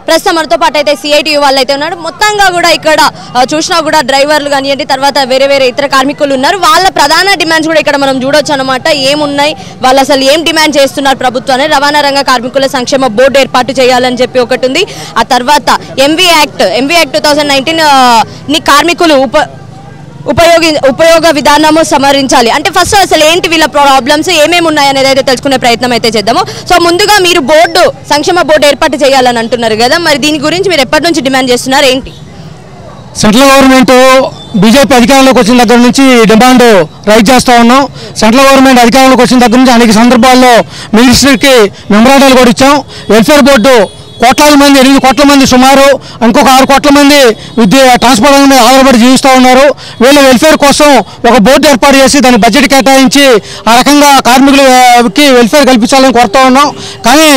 ప్రస్తుతం మనతో పాటు అయితే సిఐటియు వాళ్ళు అయితే ఉన్నారు. మొత్తంగా కూడా ఇక్కడ చూసినా కూడా డ్రైవర్లు కానివ్వండి, తర్వాత వేరే వేరే ఇతర కార్మికులు ఉన్నారు. వాళ్ళ ప్రధాన డిమాండ్స్ కూడా ఇక్కడ మనం చూడొచ్చు అనమాట. ఏమున్నాయి, వాళ్ళు అసలు ఏం డిమాండ్ చేస్తున్నారు ప్రభుత్వాన్ని. రవాణా రంగ కార్మికుల సంక్షేమ బోర్డు ఏర్పాటు చేయాలని చెప్పి ఒకటి ఉంది. ఆ తర్వాత ఎంవీ యాక్ట్ 2019 ని కార్మికులు ఉపయోగ విధానము సమరించాలి. అంటే ఫస్ట్ అసలు ఏంటి వీళ్ళ ప్రాబ్లమ్స్ ఏమేమి ఉన్నాయి అనేది అయితే తెలుసుకునే ప్రయత్నం అయితే చేద్దాము. సో ముందుగా మీరు సంక్షేమ బోర్డు ఏర్పాటు చేయాలని అంటున్నారు కదా, మరి దీని గురించి మీరు ఎప్పటి నుంచి డిమాండ్ చేస్తున్నారు ఏంటి? సెంట్రల్ గవర్నమెంట్ బీజేపీ అధికారంలోకి వచ్చిన దగ్గర నుంచి డిమాండ్ రైజ్ చేస్తూ ఉన్నాం. సెంట్రల్ గవర్నమెంట్ అధికారంలోకి వచ్చిన దగ్గర నుంచి అనేక సందర్భాల్లో మినిస్టర్కి మెమరాండాలు కూడా ఇచ్చాం. వెల్ఫేర్ బోర్డు కోట్లాది మంది 8 కోట్ల మంది సుమారు ఇంకొక 6 కోట్ల మంది ట్రాన్స్పోర్ట్ మీద ఆధారపడి జీవిస్తూ ఉన్నారు. వీళ్ళ వెల్ఫేర్ కోసం ఒక బోర్డు ఏర్పాటు చేసి దాని బడ్జెట్ కేటాయించి ఆ రకంగా కార్మికులకి వెల్ఫేర్ కల్పించాలని కోరుతూ ఉన్నాం. కానీ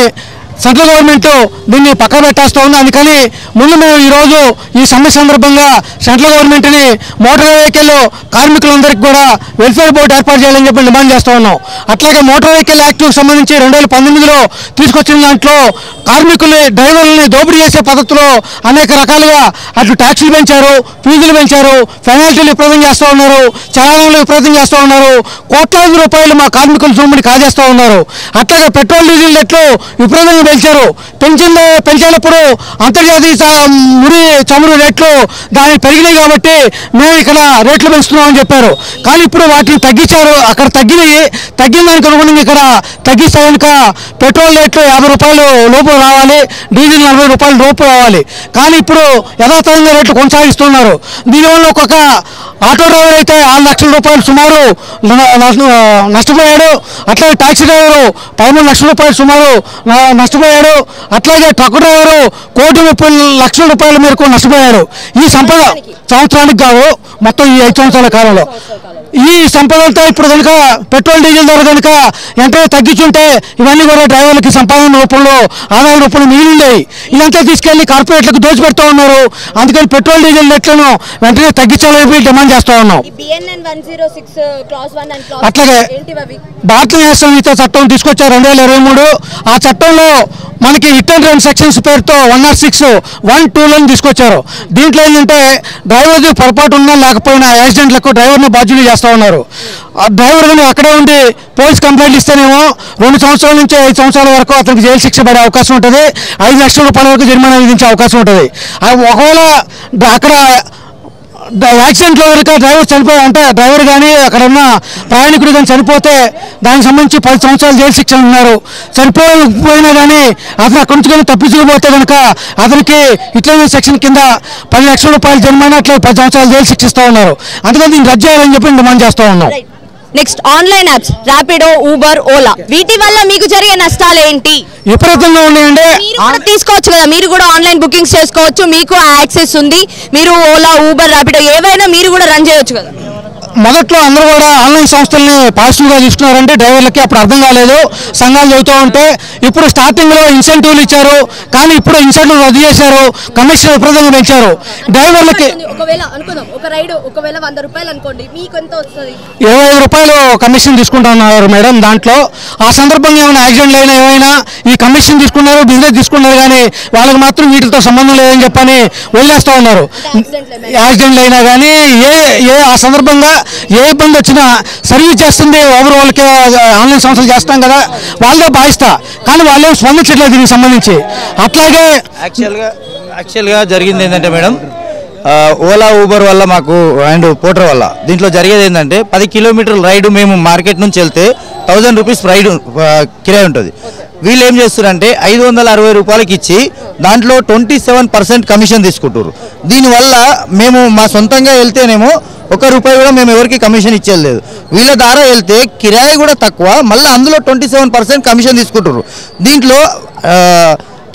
సెంట్రల్ గవర్నమెంట్ దీన్ని పక్కన పెట్టేస్తూ ఉంది. అందుకని ముందు మేము ఈరోజు ఈ సమస్య సందర్భంగా సెంట్రల్ గవర్నమెంట్ని మోటార్ వెహికల్ కార్మికులందరికీ కూడా వెల్ఫేర్ బోర్డు ఏర్పాటు చేయాలని చెప్పి డిమాండ్ చేస్తూ ఉన్నాం. అట్లాగే మోటార్ వెహికల్ యాక్ట్కి సంబంధించి 2019లో తీసుకొచ్చిన దాంట్లో కార్మికుల్ని డ్రైవర్లని దోపిడీ చేసే పద్ధతిలో అనేక రకాలుగా అటు ట్యాక్సులు పెంచారు, ఫీజులు పెంచారు, పెనాల్టీలు విపరీతం చేస్తూ ఉన్నారు, చలానాలు విపరీతం చేస్తూ ఉన్నారు. కోట్లాది రూపాయలు మా కార్మికుల సొమ్ముని కాజేస్తూ ఉన్నారు. అట్లాగే పెట్రోల్ డీజిల్ రేట్లు విపరీతంగా పెంచారు. పెంచేటప్పుడు అంతర్జాతీయ ముడి చమురు రేట్లు దాన్ని పెరిగినాయి కాబట్టి మేము ఇక్కడ రేట్లు పెంచుతున్నామని చెప్పారు. కానీ ఇప్పుడు వాటిని తగ్గించారు. అక్కడ తగ్గిన దానికి అనుగుణంగా ఇక్కడ తగ్గిస్తే కనుక పెట్రోల్ రేట్లు 50 రూపాయలు లోపు రావాలి, డీజిల్ 40 రూపాయల లోపు రావాలి. కానీ ఇప్పుడు యథాతథంగా రేట్లు కొనసాగిస్తున్నారు. దీనివల్ల ఒక్కొక్క ఆటో డ్రైవర్ అయితే 6 లక్షల రూపాయలు సుమారు నష్టపోయాడు. అట్లాగే టాక్సీ డ్రైవరు 13 లక్షల రూపాయలు సుమారు నష్టపోయాడు. అట్లాగే ట్రక్ డ్రైవరు 1,30,00,000 రూపాయల మేరకు నష్టపోయాడు. ఈ సంపద సంవత్సరానికి కాదు, మొత్తం ఈ 5 సంవత్సరాల కాలంలో ఈ సంపదంతా ఇప్పుడు కనుక పెట్రోల్ డీజిల్ ధర కనుక వెంటనే తగ్గించుంటే ఇవన్నీ కూడా డ్రైవర్లకి సంపాదన రూపంలో ఆదాయ రూపంలో మిగిలి ఉండేవి. ఇదంతా తీసుకెళ్లి కార్పొరేట్లకు దోచిపెడుతూ ఉన్నారు. అందుకని పెట్రోల్ డీజిల్ రేట్లను వెంటనే తగ్గించాలని డిమాండ్ చేస్తూ ఉన్నాం. అట్లాగే భారతీయ న్యాయ సంహిత చట్టం తీసుకొచ్చారు 2023. ఆ చట్టంలో మనకి హిట్ అండ్ రన్ సెక్షన్స్ పేరుతో 106, 102లను తీసుకొచ్చారు. దీంట్లో ఏంటంటే డ్రైవర్ది పొరపాటు ఉన్నా లేకపోయినా యాక్సిడెంట్లకు డ్రైవర్ని బాధ్యులు చేస్తూ ఉన్నారు. ఆ డ్రైవర్ కానీ అక్కడే ఉండి పోలీస్ కంప్లైంట్ ఇస్తేనేమో 2 సంవత్సరాల నుంచి 5 సంవత్సరాల వరకు అతనికి జైలు శిక్ష పడే అవకాశం ఉంటుంది. 5 లక్షల రూపాయల వరకు జరిమానా విధించే అవకాశం ఉంటుంది. ఒకవేళ అక్కడ యాక్సిడెంట్లో కనుక డ్రైవర్ చనిపోయి అంటే డ్రైవర్ కానీ అక్కడ ఉన్న ప్రయాణికుడు కానీ చనిపోతే దానికి సంబంధించి 10 సంవత్సరాలు జైలు శిక్షలు ఉన్నారు. చనిపోయినా కానీ అతను అక్కడి నుంచి కానీ తప్పించుకుపోతే కనుక అతనికి ఇట్లనే సెక్షన్ కింద 10 లక్షల రూపాయలు జరిమానా అట్లా 10 సంవత్సరాలు జైలు శిక్షిస్తూ ఉన్నారు. అందుకని దీన్ని రద్దు చేయాలని చెప్పి డిమాండ్ చేస్తూ ఉన్నాం. Next online apps Rapido, Uber, Ola వీటి వల్ల మీకు జరిగే నష్టాలు ఏంటి? విపరీతంగా ఉన్నాయండి. తీసుకోవచ్చు కదా, మీరు కూడా ఆన్లైన్ బుకింగ్స్ చేసుకోవచ్చు, మీకు యాక్సెస్ ఉంది. మీరు ఓలా, ఊబర్, ర్యాపిడో ఏవైనా మీరు కూడా రన్ చేయొచ్చు కదా. మొదట్లో అందరూ కూడా ఆన్లైన్ సంస్థల్ని పాజిటివ్గా తీసుకున్నారంటే డ్రైవర్లకి అప్పుడు అర్థం కాలేదు, సంఘాలు చెబుతూ ఉంటే. ఇప్పుడు స్టార్టింగ్లో ఇన్సెంటివ్లు ఇచ్చారు, కానీ ఇప్పుడు ఇన్సెంటివ్ రద్దు చేశారు, కమిషన్ విపరీతంగా పెంచారు డ్రైవర్లకి. ఒకవేళ 100 రూపాయలు అనుకోండి, మీకు ఎంత వస్తుంది? 25 రూపాయలు కమిషన్ తీసుకుంటున్నారు మేడం. దాంట్లో ఆ సందర్భంగా ఏమైనా యాక్సిడెంట్లు అయినా ఏమైనా ఈ కమిషన్ తీసుకున్నారు, బిజినెస్ తీసుకున్నారు, కానీ వాళ్ళకి మాత్రం వీటితో సంబంధం లేదని చెప్పని వదిలేస్తూ ఉన్నారు. యాక్సిడెంట్లు అయినా కానీ ఆ సందర్భంగా ఏ ఇబ్బంది వచ్చినా సర్వీస్ చేస్తుంది ఓవర్ఆల్కి ఆన్లైన్ సంస్థలు చేస్తాం కదా, వాళ్ళే భావిస్తా. కానీ వాళ్ళేం స్పందించట్లేదు దీనికి సంబంధించి. అట్లాగే యాక్చువల్గా జరిగింది ఏంటంటే మేడం, ఓలా, ఊబర్ వల్ల మాకు అండ్ పోటర్ వల్ల దీంట్లో జరిగేది ఏంటంటే 10 కిలోమీటర్ల రైడ్ మేము మార్కెట్ నుంచి వెళ్తే 1000 రూపీస్ రైడ్ కిరాయి ఉంటుంది. వీళ్ళు ఏం చేస్తారంటే 560 రూపాయలకి ఇచ్చి దాంట్లో 27% కమిషన్ తీసుకుంటారు. దీనివల్ల మేము మా సొంతంగా వెళ్తేనేమో 1 రూపాయి కూడా మేము ఎవరికి కమిషన్ ఇచ్చేది లేదు. వీళ్ళ ద్వారా వెళ్తే కిరాయి కూడా తక్కువ, మళ్ళీ అందులో 27% కమిషన్ తీసుకుంటారు. దీంట్లో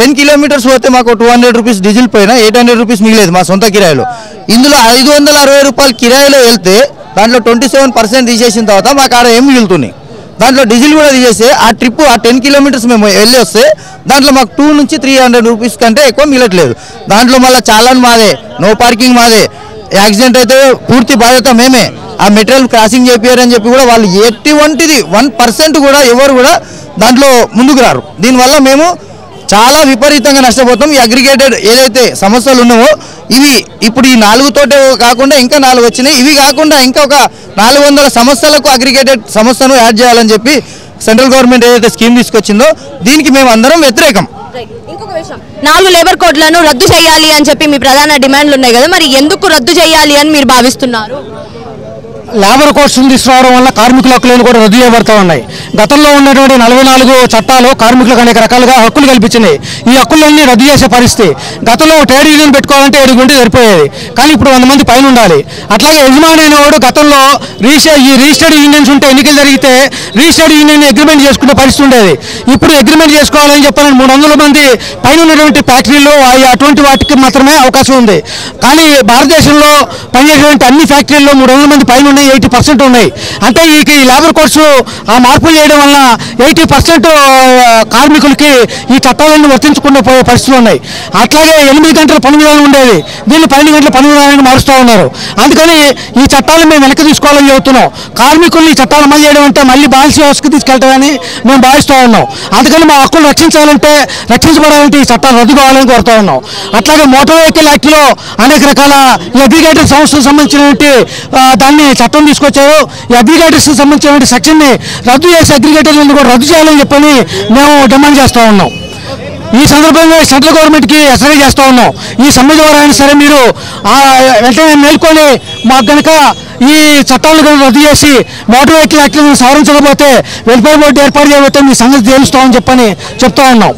10 కిలోమీటర్స్ పోతే మాకు 200 రూపీస్ డీజిల్ పోయినా 800 రూపీస్ మిగిలేదు మా సొంత కిరాయిలో. ఇందులో 560 రూపాయలు కిరాయిలో వెళ్తే దాంట్లో 27% తీసేసిన తర్వాత మాకు ఆడ ఏం మిగులుతున్నాయి. దాంట్లో డీజిల్ కూడా తీసేస్తే ఆ ట్రిప్ ఆ 10 కిలోమీటర్స్ మేము వెళ్ళి వస్తే దాంట్లో మాకు 2 నుంచి 300 రూపీస్ కంటే ఎక్కువ మిగలట్లేదు. దాంట్లో మళ్ళీ చాలాన్ మాదే, నో పార్కింగ్ మాదే, యాక్సిడెంట్ అయితే పూర్తి బాధ్యత మేమే. ఆ మెటీరియల్ క్రాసింగ్ చేపియారని చెప్పి కూడా వాళ్ళు ఎటువంటిది 1% కూడా ఎవరు కూడా దాంట్లో ముందుకు రారు. దీనివల్ల మేము చాలా విపరీతంగా నష్టపోతాం. ఈ అగ్రిగేటెడ్ ఏదైతే సమస్యలు ఉన్నావో ఇవి ఇప్పుడు ఈ 4 తోటే కాకుండా ఇంకా 4 వచ్చినాయి. ఇవి కాకుండా ఇంకా ఒక 400 సమస్యలకు అగ్రిగేటెడ్ సమస్యను యాడ్ చేయాలని చెప్పి సెంట్రల్ గవర్నమెంట్ ఏదైతే స్కీమ్ తీసుకొచ్చిందో దీనికి మేము అందరం వ్యతిరేకం. ఇంకొక విషయం, 4 లేబర్ కోడ్లను రద్దు చేయాలి అని చెప్పి మీ ప్రధాన డిమాండ్లు ఉన్నాయి కదా, మరి ఎందుకు రద్దు చేయాలి అని మీరు భావిస్తున్నారు? లేబర్ కోడ్స్ని తీసుకురావడం వల్ల కార్మికుల హక్కులను కూడా రద్దు చేయబడుతూ ఉన్నాయి. గతంలో ఉన్నటువంటి 44 చట్టాలు కార్మికులకు అనేక రకాలుగా హక్కులు కల్పించినాయి. ఈ హక్కులన్నీ రద్దు చేసే పరిస్థితి. గతంలో ట్రేడ్ యూనియన్ పెట్టుకోవాలంటే 7 గంటలు సరిపోయేది, కానీ ఇప్పుడు 100 మంది పైన ఉండాలి. అట్లాగే యజమాని అనేవాడు గతంలో రిజిస్టర్డ్ యూనియన్స్ ఉంటే ఎన్నికలు జరిగితే రిజిస్టర్డ్ యూనియన్ అగ్రిమెంట్ చేసుకునే పరిస్థితి ఉండేది. ఇప్పుడు అగ్రిమెంట్ చేసుకోవాలని చెప్పాలని 300 మంది పైన ఉన్నటువంటి ఫ్యాక్టరీలు అటువంటి వాటికి మాత్రమే అవకాశం ఉంది. కానీ భారతదేశంలో పనిచేసేటువంటి అన్ని ఫ్యాక్టరీల్లో 300 మంది పైన 80% ఉన్నాయి. అంటే ఈ లేబర్ కోడ్స్ ఆ మార్పులు చేయడం వల్ల 80% కార్మికులకి ఈ చట్టాలన్నీ వర్తించకుండా పోయే పరిస్థితులు ఉన్నాయి. అట్లాగే 8 గంటల పని విధానం ఉండేది, దీన్ని 12 గంటల పని విధానాన్ని మారుస్తూ ఉన్నారు. అందుకని ఈ చట్టాలను మేము వెనక్కి తీసుకోవాలని చెబుతున్నాం. కార్మికులు ఈ చట్టాలు అమలు చేయడం అంటే మళ్ళీ బానిస వ్యవస్థకి తీసుకెళ్తామని మేము భావిస్తూ ఉన్నాం. అందుకని మా హక్కులు రక్షించబడాలంటే ఈ చట్టాలు రద్దు కావాలని కోరుతూ ఉన్నాం. అట్లాగే మోటార్ వెహికల్ యాక్ట్లో అనేక రకాల అగ్రిగేటెడ్ సంస్థలకు సంబంధించినటువంటి దాన్ని చట్టం తీసుకొచ్చారు. ఈ అగ్రిగేటర్స్ సంబంధించిన సెక్షన్ని రద్దు చేసి అగ్రిగేటర్లను కూడా రద్దు చేయాలని చెప్పని మేము డిమాండ్ చేస్తూ ఉన్నాం. ఈ సందర్భంగా సెంట్రల్ గవర్నమెంట్కి హెచ్చరిక చేస్తూ ఉన్నాం. ఈ సమ్మె ద్వారా అయినా సరే మీరు వెంటనే మేల్కొని మాకు కనుక ఈ చట్టాలను కనుక రద్దు చేసి మోటార్ వెహికల్ యాక్ట్లను సవరించకపోతే వెల్ఫేర్ బోర్డు ఏర్పాటు చేయబోతే మీ సంగతి తేలుస్తామని చెప్పని చెప్తా ఉన్నాం.